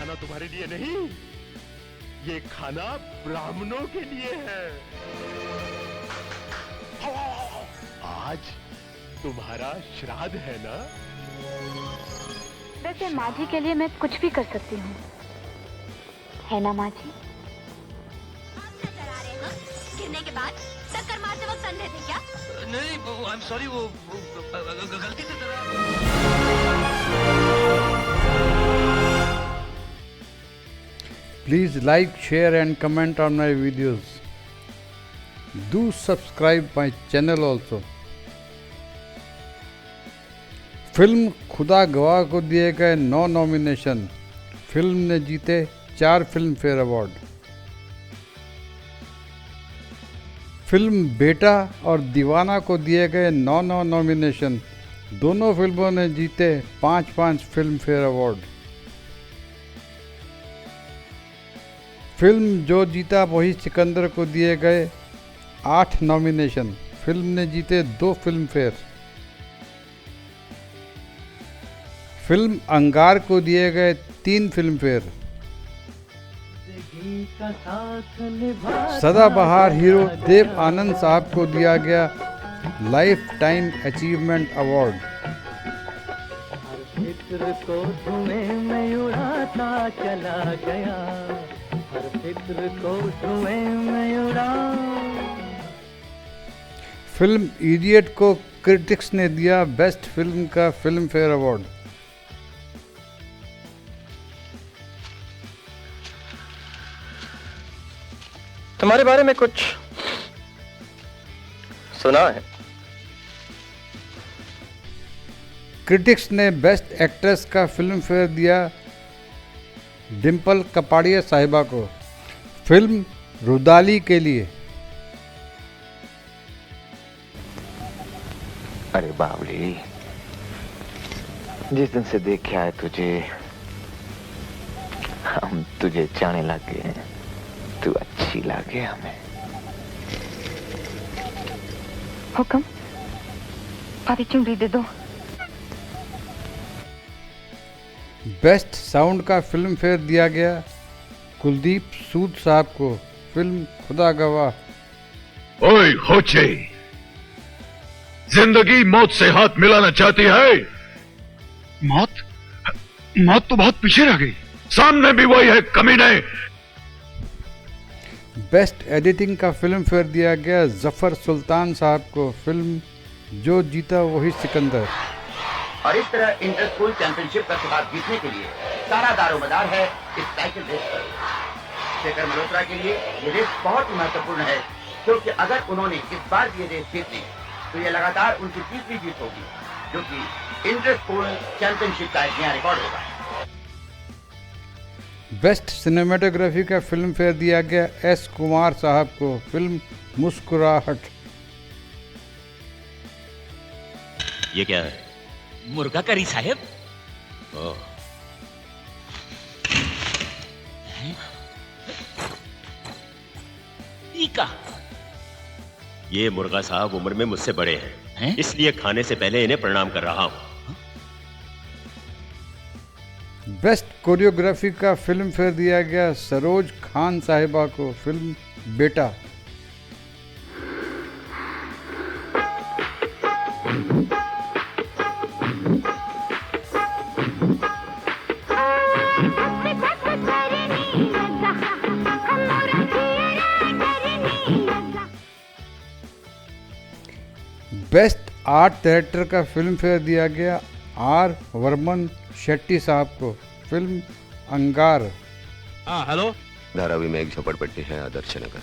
खाना तुम्हारे लिए नहीं, ये खाना ब्राह्मणों के लिए है। आज तुम्हारा श्राद्ध है ना? वैसे माँ जी के लिए मैं कुछ भी कर सकती हूँ, है ना माँ जी? गिरने के बाद टक्कर मारते वक्त अंधे थे क्या? नहीं, आई एम सॉरी, वो गलती से जरा। Please like, share and comment on my videos. Do subscribe my channel also. Film खुदा गवाह को दिए गए 9 नॉमिनेशन। फिल्म ने जीते 4 फिल्म फेयर अवार्ड। फिल्म बेटा और दीवाना को दिए गए 9 नॉमिनेशन। दोनों फिल्मों ने जीते 5 फिल्म फेयर अवार्ड। फिल्म जो जीता वही सिकंदर को दिए गए 8 नॉमिनेशन। फिल्म ने जीते 2 फिल्म फेयर। फिल्म अंगार को दिए गए 3 फिल्म फेयर। सदाबहार हीरो देव आनंद साहब को दिया गया लाइफ टाइम अचीवमेंट अवार्ड। हर फिक्र को धुएं में उड़ाता चला गया, हर फिक्र को धुएं में उड़ा। फिल्म इडियट को क्रिटिक्स ने दिया बेस्ट फिल्म का फिल्म फेयर अवार्ड। तुम्हारे बारे में कुछ सुना है। क्रिटिक्स ने बेस्ट एक्ट्रेस का फिल्म फेयर दिया डिम्पल कपाड़िया साहिबा को फिल्म रुदाली के लिए। अरे बावली, जिस दिन से देखा है तुझे, हम तुझे जाने लगे हैं। तू अच्छी लगे हमें। हुक्म, आधी चुंडी दे दो। बेस्ट साउंड का फिल्म फेयर दिया गया कुलदीप सूद साहब को फिल्म खुदा गवाह। ओए होचे, जिंदगी मौत से हाथ मिलाना चाहती है? मौत? मौत तो बहुत पीछे रह गई, सामने भी वही है कमीने। बेस्ट एडिटिंग का फिल्म फेयर दिया गया जफर सुल्तान साहब को फिल्म जो जीता वही सिकंदर। और इस तरह इंटर स्कूल चैंपियनशिप का खिताब जीतने के लिए सारा दारोमदार है इस साइकिल रेस पर। शेखर मल्होत्रा के लिए ये रेस बहुत ही महत्वपूर्ण है, क्योंकि अगर उन्होंने इस बार ये रेस जीत ली तो ये लगातार उनकी 30वीं जीत होगी, जो कि इंटर स्कूल चैंपियनशिप का एक नया रिकॉर्ड होगा। बेस्ट सिनेमेटोग्राफी का फिल्म फेयर दिया गया एस कुमार साहब को फिल्म मुस्कुराहट। ये क्या है? मुर्गा करी साहेब। टीका। ये मुर्गा साहब उम्र में मुझसे बड़े हैं, इसलिए खाने से पहले इन्हें प्रणाम कर रहा हूं। बेस्ट कोरियोग्राफी का फिल्म फेयर दिया गया सरोज खान साहिबा को फिल्म बेटा। बेस्ट आर्ट डायरेक्टर का फिल्म फेयर दिया गया आर वर्मन शेट्टी साहब को फिल्म अंगार। हाँ हेलो। धारावी में एक झोपड़पट्टी है आदर्श नगर।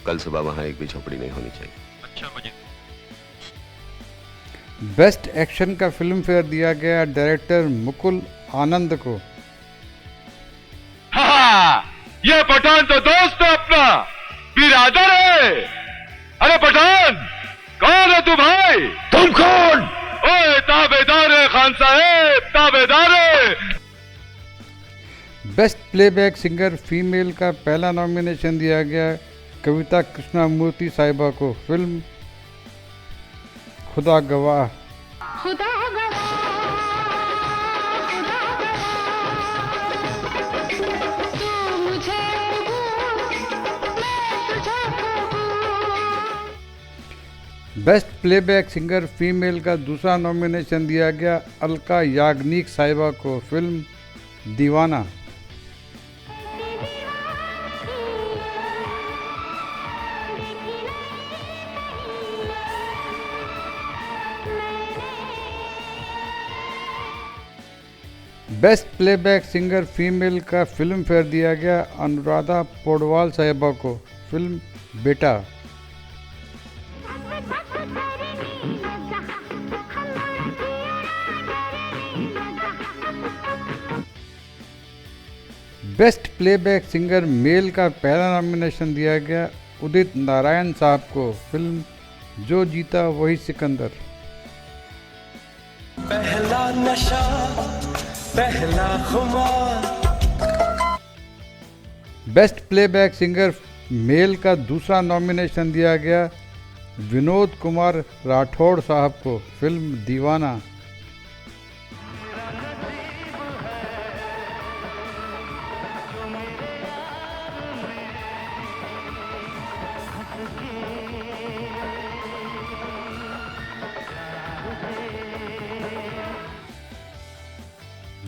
कल सुबह वहां एक भी झोपड़ी नहीं होनी चाहिए। अच्छा मुझे। बेस्ट एक्शन का फिल्म फेयर दिया गया डायरेक्टर मुकुल आनंद को। हाँ, ये पठान तो दोस्त है अपना, बिरादर है। अरे पठान, कौन है तू भाई? तुम कौन? ओए ताबेदार है खान साहेब, ताबेदार है। बेस्ट प्लेबैक सिंगर फीमेल का पहला नॉमिनेशन दिया गया कविता कृष्णमूर्ति साहिबा को फिल्म खुदा गवाह। खुदा गवाह, खुदा गवाह। बेस्ट प्लेबैक सिंगर फीमेल का दूसरा नॉमिनेशन दिया गया अलका याग्निक साहिबा को, फिल्म दीवाना। बेस्ट प्लेबैक सिंगर फीमेल का फिल्म फेयर दिया गया अनुराधा पौडवाल साहिबा को, फिल्म बेटा। बेस्ट प्लेबैक सिंगर मेल का पहला नॉमिनेशन दिया गया उदित नारायण साहब को, फिल्म जो जीता वही सिकंदर। पहला नशा पहला खुमार। बेस्ट प्लेबैक सिंगर मेल का दूसरा नॉमिनेशन दिया गया विनोद कुमार राठौड़ साहब को, फिल्म दीवाना।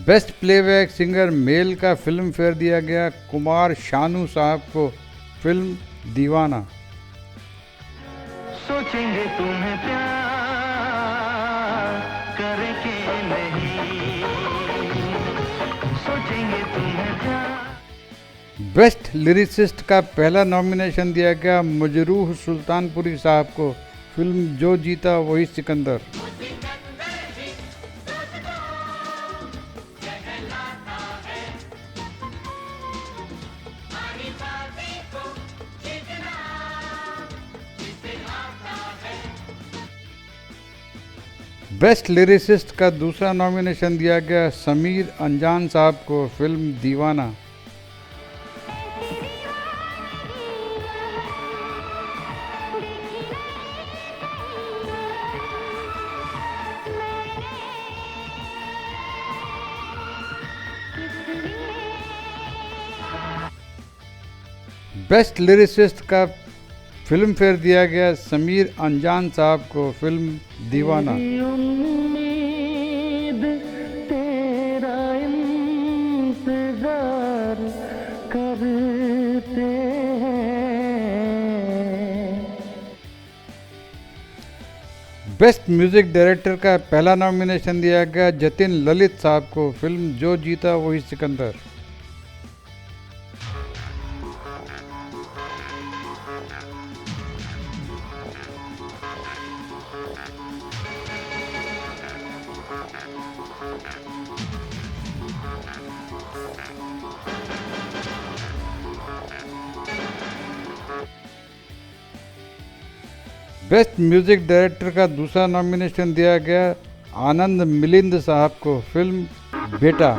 बेस्ट प्लेबैक सिंगर मेल का फिल्म फेयर दिया गया कुमार शानू साहब को, फिल्म दीवाना। सोचेंगे तुम्हें प्यार करके नहीं, सोचेंगे तुम्हें प्यार। बेस्ट लिरिसिस्ट का पहला नॉमिनेशन दिया गया मजरूह सुल्तानपुरी साहब को, फिल्म जो जीता वही सिकंदर। बेस्ट लिरिसिस्ट का दूसरा नॉमिनेशन दिया गया समीर अंजान साहब को, फिल्म दीवाना। बेस्ट लिरिसिस्ट का फिल्म फेयर दिया गया समीर अंजान साहब को, फिल्म दीवाना। उम्मीद तेरा इंतजार करते हैं। बेस्ट म्यूजिक डायरेक्टर का पहला नॉमिनेशन दिया गया जतिन ललित साहब को, फिल्म जो जीता वही सिकंदर। बेस्ट म्यूजिक डायरेक्टर का दूसरा नॉमिनेशन दिया गया आनंद मिलिंद साहब को, फिल्म बेटा।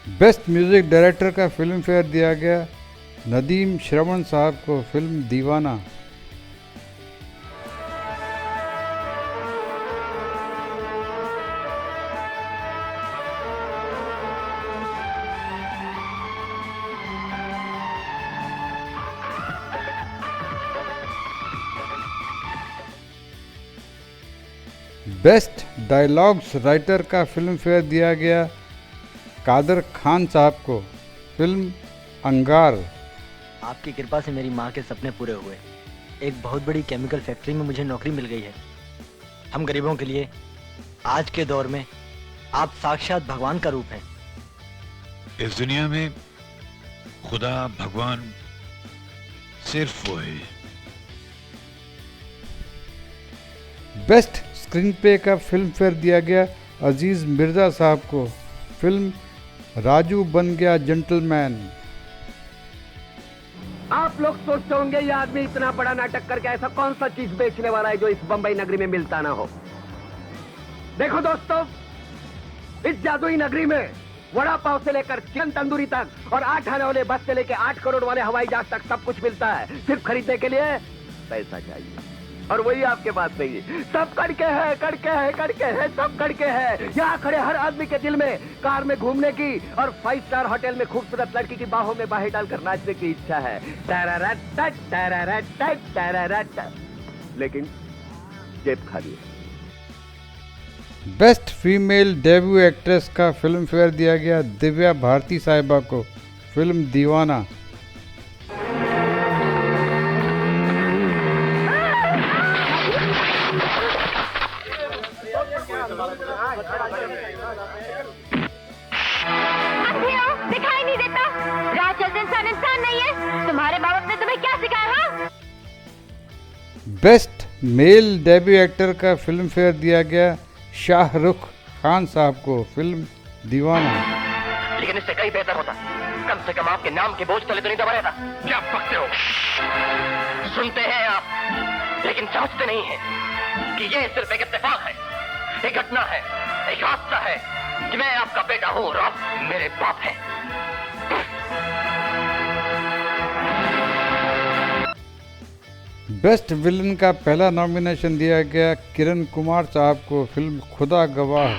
बेस्ट म्यूजिक डायरेक्टर का फिल्म फेयर दिया गया नदीम श्रवण साहब को, फिल्म दीवाना। बेस्ट डायलॉग्स राइटर का फिल्म फेयर दिया गया कादर खान साहब को, फिल्म अंगार। आपकी कृपा से मेरी माँ के सपने पूरे हुए। एक बहुत बड़ी केमिकल फैक्ट्री में मुझे नौकरी मिल गई है। हम गरीबों के लिए आज के दौर में आप साक्षात भगवान का रूप हैं। इस दुनिया में खुदा भगवान सिर्फ वो है। बेस्ट स्क्रीन प्ले का फिल्म फेयर दिया गया अजीज मिर्जा साहब को, फिल्म राजू बन गया जेंटलमैन। आप लोग सोचते होंगे ये आदमी इतना बड़ा नाटक करके ऐसा कौन सा चीज बेचने वाला है जो इस बंबई नगरी में मिलता ना हो। देखो दोस्तों, इस जादुई नगरी में वड़ा पाव से लेकर चिकन तंदूरी तक और 8 आने वाले बस से लेकर 8 करोड़ वाले हवाई जहाज तक सब कुछ मिलता है। सिर्फ खरीदने के लिए पैसा चाहिए। और वही आपके पास नहीं है। सब कड़के हैं, कड़के हैं, कड़के हैं, सब कड़के हैं। यहाँ खड़े हर आदमी के दिल में कार में घूमने की और 5 स्टार होटल में खूबसूरत लड़की की बाहों में बाहें डालकर नाचने की इच्छा है। लेकिन जेब खाली है। बेस्ट फीमेल डेब्यू एक्ट्रेस का फिल्म फेयर दिया गया दिव्या भारती साहिबा को, फिल्म दीवाना। दिखाई नहीं देता, रात चलते इंसान इंसान नहीं है। तुम्हारे बाप ने तुम्हें क्या सिखाया? बेस्ट मेल डेब्यू एक्टर का फिल्म फेयर दिया गया शाहरुख खान साहब को, फिल्म दीवाना। लेकिन इससे कहीं बेहतर होता, कम से कम आपके नाम के बोझ तले तो नहीं दबा रहता। क्या बकते हो? सुनते हैं आप, लेकिन समझते नहीं हैं कि ये सिर्फ एक इत्तेफाक है, एक घटना है, एक हादसा है कि मैं आपका बेटा हूँ और आप मेरे बाप हैं। बेस्ट विलन का पहला नॉमिनेशन दिया गया किरण कुमार साहब को, फिल्म खुदा गवाह।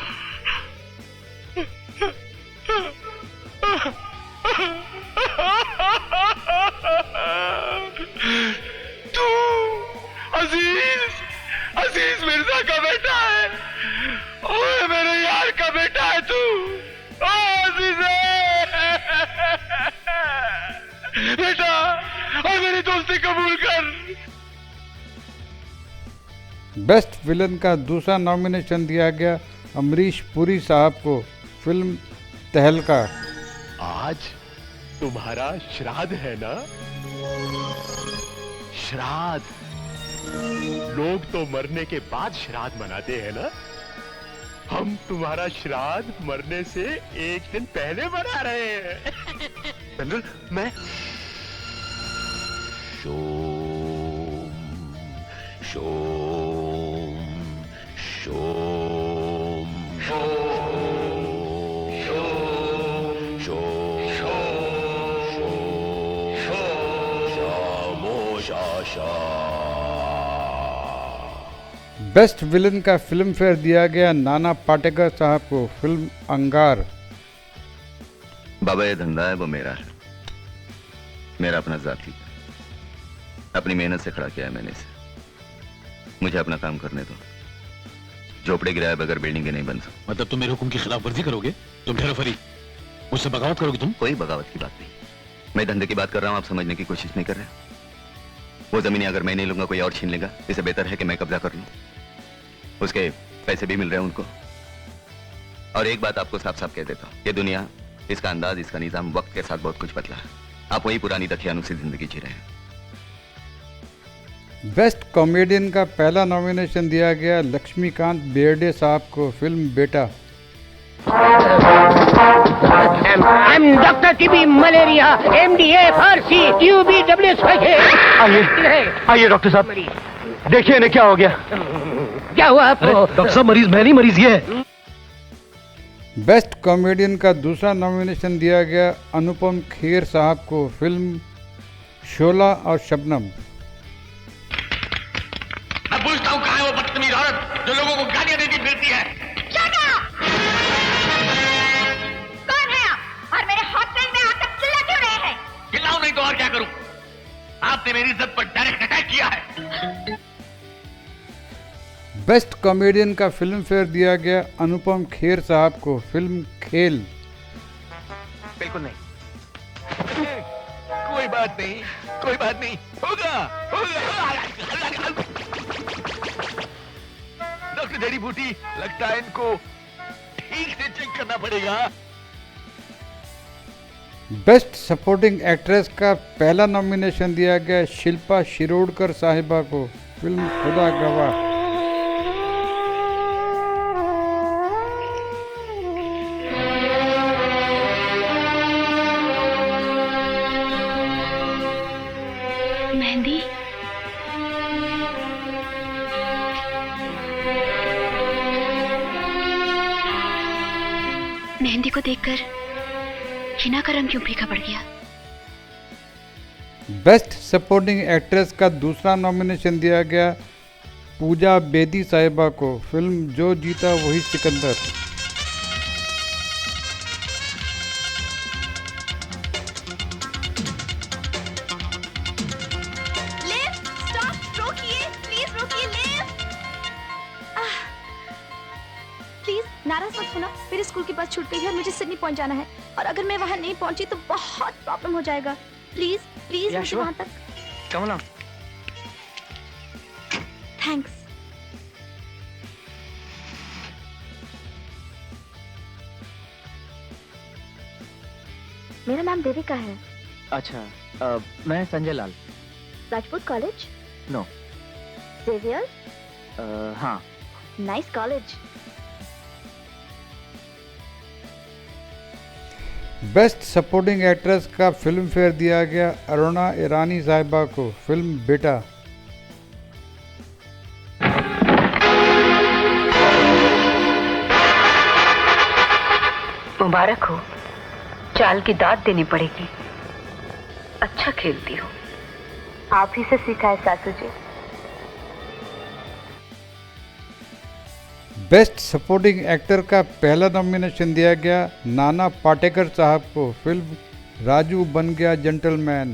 तू अजीज मिर्जा का बेटा है। ओए मेरे यार का बेटा है तू। ओ अजीज बेटा, और मेरी दोस्ती कबूल कर। बेस्ट विलन का दूसरा नॉमिनेशन दिया गया अमरीश पुरी साहब को, फिल्म तहलका। आज तुम्हारा श्राद्ध है ना? श्राद्ध, लोग तो मरने के बाद श्राद्ध मनाते हैं ना? हम तुम्हारा श्राद्ध मरने से एक दिन पहले मना रहे हैं। जनरल, मैं बेस्ट विलन का फिल्म फेयर दिया गया नाना पाटेकर साहब को, फिल्म अंगार। बाबा ये धंधा है वो मेरा है, मेरा अपना जाति है, अपनी मेहनत से खड़ा किया है मैंने इसे। मुझे अपना काम करने दो। झोपड़े गिराए बगैर बिल्डिंग नहीं बन सकती। मतलब तुम मेरे हुक्म की खिलाफ वर्जी करोगे? तुम ठहरो, मुझसे बगावत करोगे तुम? कोई बगावत की बात नहीं, मैं धंधे की बात कर रहा हूँ, आप समझने की कोशिश नहीं कर रहे। वो जमीन अगर मैं नहीं लूंगा कोई और छीन लेगा, इससे बेहतर है कि मैं कब्जा कर लूं। उसके पैसे भी मिल रहे हैं उनको। और एक बात आपको साफ साफ कह देता हूं, ये दुनिया, इसका अंदाज, इसका निजाम वक्त के साथ बहुत कुछ बदला है। आप वही पुरानी दखियानू सी जिंदगी जी रहे हैं। बेस्ट कॉमेडियन का पहला नॉमिनेशन दिया गया लक्ष्मीकांत बेर्डे साहब को, फिल्म बेटा। I'm Dr. TB Malaria, MDA, Farsi, TB, आइए डॉक्टर साहब, देखिए इन्हें क्या हो गया। क्या हुआ आपको? डॉक्टर साहब मरीज मैं नहीं, मरीज ये है। बेस्ट कॉमेडियन का दूसरा नॉमिनेशन दिया गया अनुपम खेर साहब को, फिल्म शोला और शबनम। मैं पूछता हूँ कहाँ है वो बदतमीज औरत जो लोगों को गालियां देती फिरती है? कौन है आप? और मेरे हॉस्टल में आकर चिल्ला क्यों रहे हैं? चिल्लाऊं नहीं तो और क्या करूं? आपने मेरी इज्जत पर डायरेक्ट अटैक किया है। बेस्ट कॉमेडियन का फिल्म फेयर दिया गया अनुपम खेर साहब को, फिल्म खेल। बिल्कुल नहीं, कोई बात नहीं, कोई बात नहीं, होगा डॉक्टर जड़ी बूटी, लगता है इनको ठीक से चेक करना पड़ेगा। बेस्ट सपोर्टिंग एक्ट्रेस का पहला नॉमिनेशन दिया गया शिल्पा शिरोडकर साहिबा को, फिल्म खुदा गवाह। मेहंदी, मेहंदी को देखकर हिना का रंग क्यों फीका पड़ गया? बेस्ट सपोर्टिंग एक्ट्रेस का दूसरा नॉमिनेशन दिया गया पूजा बेदी साहिबा को फिल्म जो जीता वही सिकंदर। नाराज मत होना, मेरे स्कूल की बस छूट गई है और मुझे सिडनी पहुंच जाना है, और अगर मैं वहां नहीं पहुंची तो बहुत प्रॉब्लम हो जाएगा। प्लीज प्लीज मुझे वहां तक। Come on. थैंक्स। मेरा नाम देविका है। अच्छा, मैं Sanjay Lal. Rajput college? No. Xavier? हाँ। Nice college. Best supporting actress का फिल्म फेयर दिया गया अरुणा ईरानी साहिबा को फिल्म बेटा। मुबारक हो, चाल की दाद देनी पड़ेगी। अच्छा खेलती हो। आप ही से सीखा है सासू जी। बेस्ट सपोर्टिंग एक्टर का पहला नॉमिनेशन दिया गया नाना पाटेकर साहब को फिल्म राजू बन गया जेंटलमैन।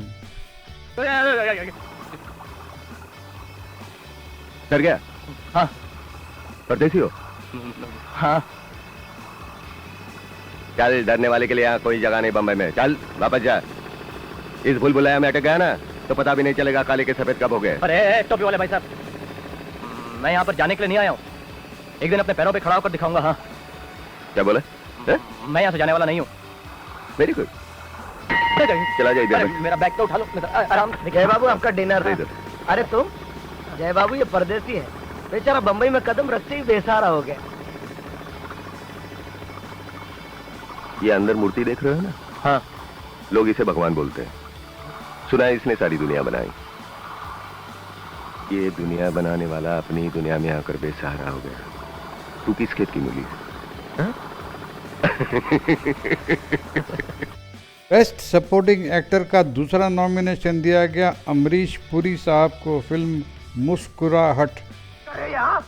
डर गया? हाँ। परदेसी हो? हाँ। चल, डरने वाले के लिए यहाँ कोई जगह नहीं बम्बई में। चल वापस जा। इस भूल भुलैया में अटक गया ना तो पता भी नहीं चलेगा काले के सफेद कब हो गए। अरे टोपी वाले भाई साहब, मैं यहाँ पर जाने के लिए नहीं आया हूँ। एक दिन अपने पैरों पे खड़ा होकर दिखाऊंगा। हाँ। क्या बोले? मैं यहाँ से जाने वाला नहीं हूँ। Very good. चला जाइए। मेरा बैग तो उठा लो। आराम से। जय बाबू, आपका डिनर। अरे तुम? जय बाबू, ये परदेसी है बेचारा, बंबई में कदम रखते ही बेसहारा हो गया। ये अंदर मूर्ति देख रहे हो ना? हाँ। लोग इसे भगवान बोलते हैं। सुना है इसने सारी दुनिया बनाई। ये दुनिया बनाने वाला अपनी दुनिया में आकर बेसहारा हो गया। तू किस खेत की मूली है? बेस्ट सपोर्टिंग एक्टर का दूसरा नॉमिनेशन दिया गया अमरीश पुरी साहब को फिल्म मुस्कुराहट। अरे यहाँ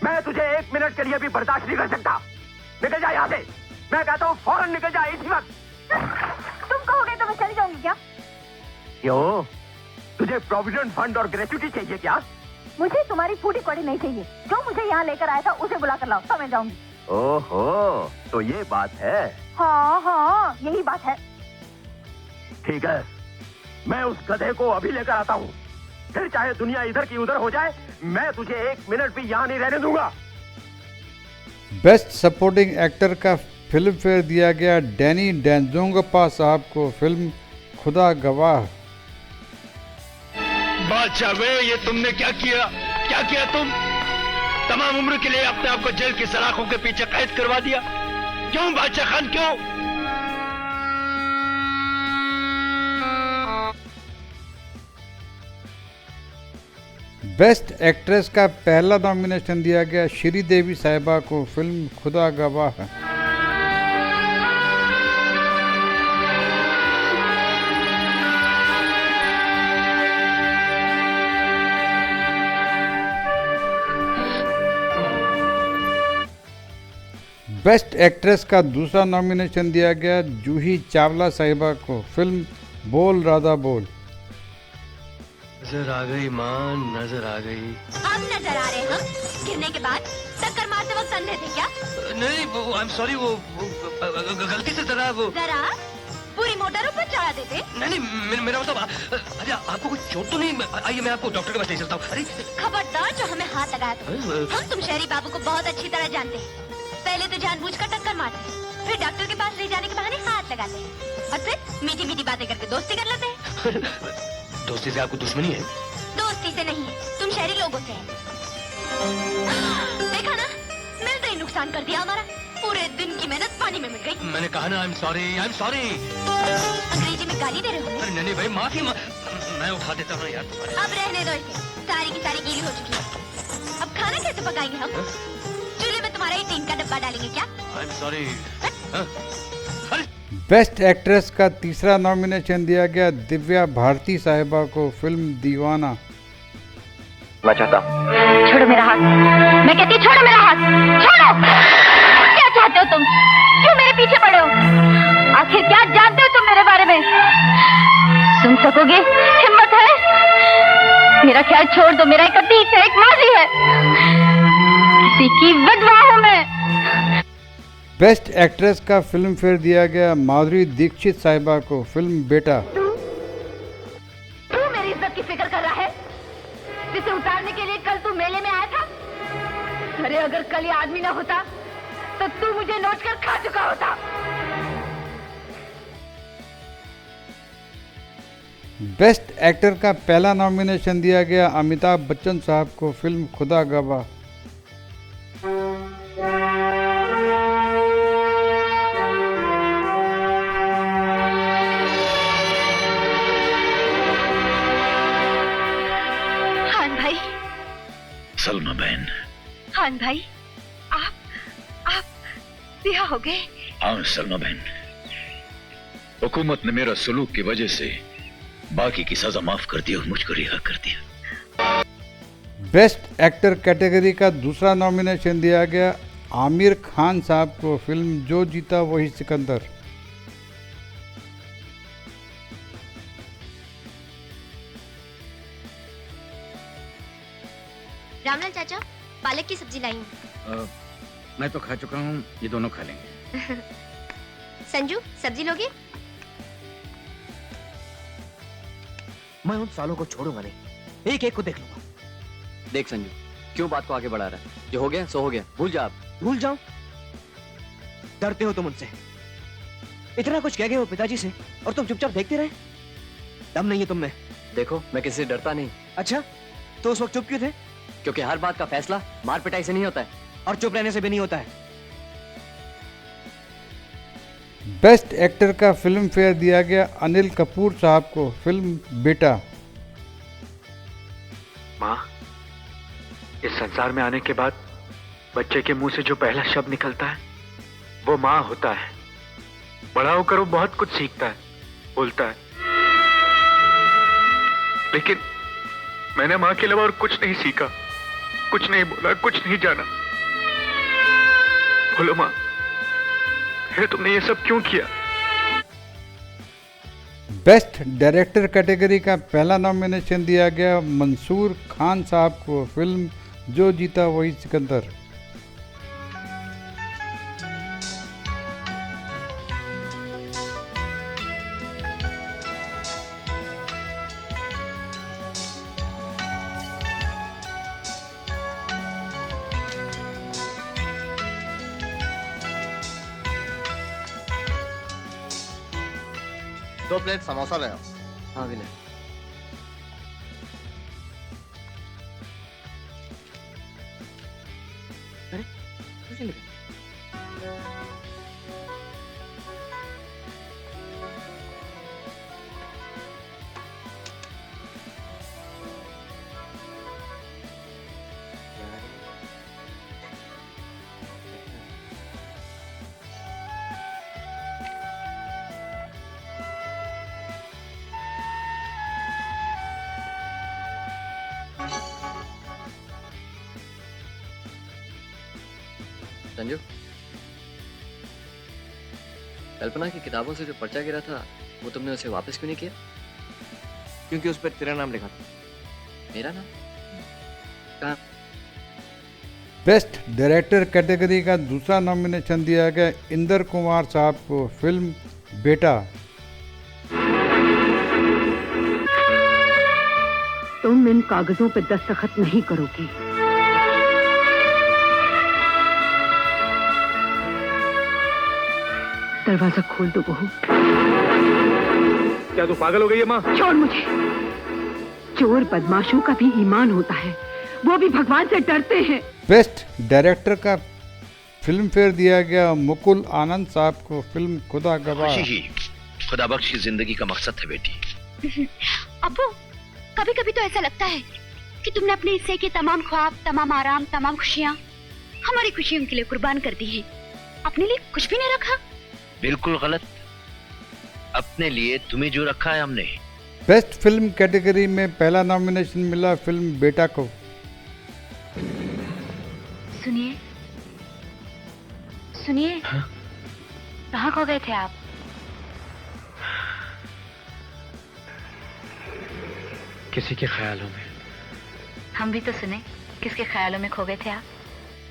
मैं तुझे 1 मिनट के लिए भी बर्दाश्त नहीं कर सकता। निकल जा यहाँ से। मैं कहता हूँ फौरन निकल जा इसी वक्त। तुम कहोगे तो मैं चली जाऊंगी क्या? क्यों? तुझे प्रोविडेंट फंड और ग्रेच्युटी चाहिए क्या? मुझे तुम्हारी फूटी कौड़ी नहीं चाहिए। जो मुझे यहाँ लेकर आया था उसे बुला कर लाओ, तो मैं जाऊंगी। ओहो, तो ये बात है। हाँ हाँ, यही बात है। ठीक है, मैं उस गधे को अभी लेकर आता हूँ। फिर चाहे दुनिया इधर की उधर हो जाए, मैं तुझे 1 मिनट भी यहाँ नहीं रहने दूंगा। बेस्ट सपोर्टिंग एक्टर का फिल्म फेयर दिया गया डैनी डेंजोंगपा साहब को फिल्म खुदा गवाह। बादशाह वे, ये तुमने क्या किया? क्या किया तुम? तमाम उम्र के लिए अपने आप को जेल की सलाखों के पीछे कैद करवा दिया। क्यों बादशाह खान, क्यों? बेस्ट एक्ट्रेस का पहला नॉमिनेशन दिया गया श्रीदेवी साहिबा को फिल्म खुदा गवाह। बेस्ट एक्ट्रेस का दूसरा नॉमिनेशन दिया गया जूही चावला साहिबा को फिल्म बोल राधा बोल। नजर आ गई मां, नजर आ गई। अब नजर आ रहे हम? गिरने के बाद टक्कर मारते वक्त अंधे थे क्या? नहीं, आई एम सॉरी, वो गलती से जरा पूरी मोटरों पर चढ़ा देते। नहीं, मेरा मतलब, अरे आपको कुछ चोट तो नहीं? आइए मैं आपको डॉक्टर के पास ले चलता हूँ। अरे खबरदार जो हमें हाथ लगाया था। हम तुम शहरी बाबू को बहुत अच्छी तरह जानते हैं। पहले तो जानबूझकर टक्कर मारते हैं, फिर डॉक्टर के पास ले जाने के बहाने हाथ लगाते हैं, और फिर मीठी मीठी बातें करके दोस्ती कर लेते हैं। दोस्ती से आपको दुश्मनी है? दोस्ती से नहीं है, तुम शहरी लोगों से है। देखा ना, मिलते ही नुकसान कर दिया हमारा। पूरे दिन की मेहनत पानी में मिल गई। मैंने कहा ना, I am sorry, I am sorry. अंग्रेजी में गाली दे रहे हो? अरे नहीं भाई, माफी मैं उठा देता हूँ यार तुम्हारे। अब रहने दो इसे, सारी की सारी गीली हो चुकी है। अब खाना कैसे पकाएंगे हम? चूल्हे में तुम्हारा ही टीन का डब्बा डालेंगे क्या? I am sorry. Best actress का तीसरा नॉमिनेशन दिया गया दिव्या भारती साहिबा को फिल्म दीवाना। मैं चाहता हूँ छोड़ो मेरा हाथ, मैं कहती हूँ छोड़ो मेरा हाथ, छोड़ो। क्या चाहते हो तुम? क्यों मेरे पीछे पड़े हो? आखिर क्या जानते हो तुम मेरे बारे में? सुन सकोगे? हिम्मत है? मेरा ख्याल छोड़ दो, मेरा एक अतीत है, एक माजी है, किसी की विधवा हूँ मैं। बेस्ट एक्ट्रेस का फिल्म फेयर दिया गया माधुरी दीक्षित साहिबा को फिल्म बेटा। तू मेरी इज्जत की फिक्र कर रहा है, जिसे उतारने के लिए कल तू मेले में आया था। अरे अगर कल ये आदमी न होता तो तू मुझे नोच कर खा चुका होता। बेस्ट एक्टर का पहला नॉमिनेशन दिया गया अमिताभ बच्चन साहब को फिल्म खुदा गवाह। खान भाई, सलमा बहन। खान भाई, आप रिहा हो गए? हाँ सलमा बहन, हुकूमत ने मेरा सलूक की वजह से बाकी की सजा माफ कर दी और मुझको रिहा कर दिया। बेस्ट एक्टर कैटेगरी का दूसरा नॉमिनेशन दिया गया आमिर खान साहब को फिल्म जो जीता वही सिकंदर। रामलाल चाचा, पालक की सब्जी लाई हूँ। मैं तो खा चुका हूँ, ये दोनों खा लेंगे। संजू, सब्जी लोगे? मैं उन सालों को छोड़ूंगा नहीं, एक एक को देख लूंगा। देख संजू, क्यों बात को आगे बढ़ा रहा है? जो हो गया सो हो गया, भूल जा। आप भूल जाओ? डरते हो तुम उनसे? इतना कुछ कह गए हो पिताजी से और तुम चुपचाप देखते रहे? दम नहीं है तुम में। देखो, मैं किसी से डरता नहीं। अच्छा, तो उस वक्त चुप क्यों थे? क्योंकि हर बात का फैसला मार पिटाई से नहीं होता है, और चुप रहने से भी नहीं होता है। बेस्ट एक्टर का फिल्म फेयर दिया गया अनिल कपूर साहब को फिल्म बेटा। माँ, इस संसार में आने के बाद बच्चे के मुंह से जो पहला शब्द निकलता है वो माँ होता है। बड़ा होकर वो बहुत कुछ सीखता है, बोलता है, लेकिन मैंने माँ के अलावा और कुछ नहीं सीखा, कुछ नहीं बोला, कुछ नहीं जाना। बोलो माँ, फिर तुमने ये सब क्यों किया? बेस्ट डायरेक्टर कैटेगरी का पहला नॉमिनेशन दिया गया मंसूर खान साहब को फिल्म जो जीता वही सिकंदर। दो प्लेट समोसा ले आओ। हाँ विनय। अरे कैसे लगा? संजू, कल्पना की किताबों से जो पर्चा गिरा था वो तुमने उसे वापस क्यों नहीं किया? क्योंकि उस पर तेरा नाम लिखा था। मेरा नाम कहाँ? बेस्ट डायरेक्टर कैटेगरी का दूसरा नॉमिनेशन दिया गया इंदर कुमार साहब को फिल्म बेटा। तुम इन कागजों पे दस्तखत नहीं करोगी। दरवाजा खोल दो बहू। क्या तू पागल हो गई है माँ? छोड़ मुझे। चोर बदमाशों का भी ईमान होता है, वो भी भगवान से डरते हैं। बेस्ट डायरेक्टर का फिल्म फेयर दिया गया मुकुल आनंद साहब को फिल्म खुदा गवाह। खुशी ही खुदा बख्श की जिंदगी का मकसद है बेटी। अब्बू, कभी कभी तो ऐसा लगता है कि तुमने अपने हिस्से के तमाम ख्वाब, तमाम आराम, तमाम खुशियाँ हमारी खुशियों के लिए कुर्बान कर दी है, अपने लिए कुछ भी नहीं रखा। बिल्कुल गलत। अपने लिए तुम्हें जो रखा है हमने। बेस्ट फिल्म कैटेगरी में पहला नॉमिनेशन मिला फिल्म बेटा को। सुनिए, कहाँ खो गए थे आप? किसी के ख्यालों में। हम भी तो सुने, किसके ख्यालों में खो गए थे आप?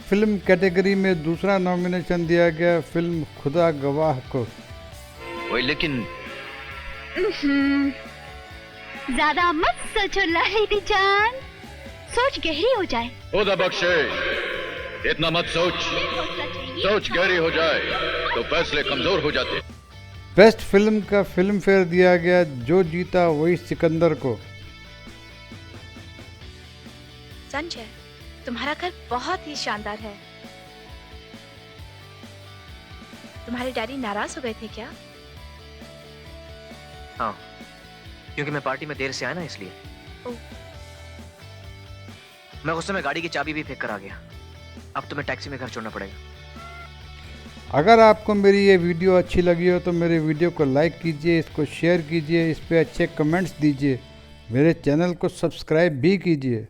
फिल्म कैटेगरी में दूसरा नॉमिनेशन दिया गया फिल्म खुदा गवाह को। ओए लेकिन ज्यादा मत सोचो लाहिरी जान, सोच गहरी हो जाए। खुदा बख्शे, इतना मत सोच, सोच गहरी हो जाए तो फैसले कमजोर हो जाते। बेस्ट फिल्म का फिल्म फेयर दिया गया जो जीता वही सिकंदर को। संजय, तुम्हारा घर बहुत ही शानदार है। तुम्हारे डैडी नाराज हो गए थे क्या? हाँ, क्योंकि मैं पार्टी में देर से आया ना, इसलिए। मैं गुस्से में गाड़ी की चाबी भी फेंक कर आ गया। अब तुम्हें टैक्सी में घर छोड़ना पड़ेगा। अगर आपको मेरी ये वीडियो अच्छी लगी हो तो मेरे वीडियो को लाइक कीजिए, इसको शेयर कीजिए, इस पे अच्छे कमेंट्स दीजिए, मेरे चैनल को सब्सक्राइब भी कीजिए।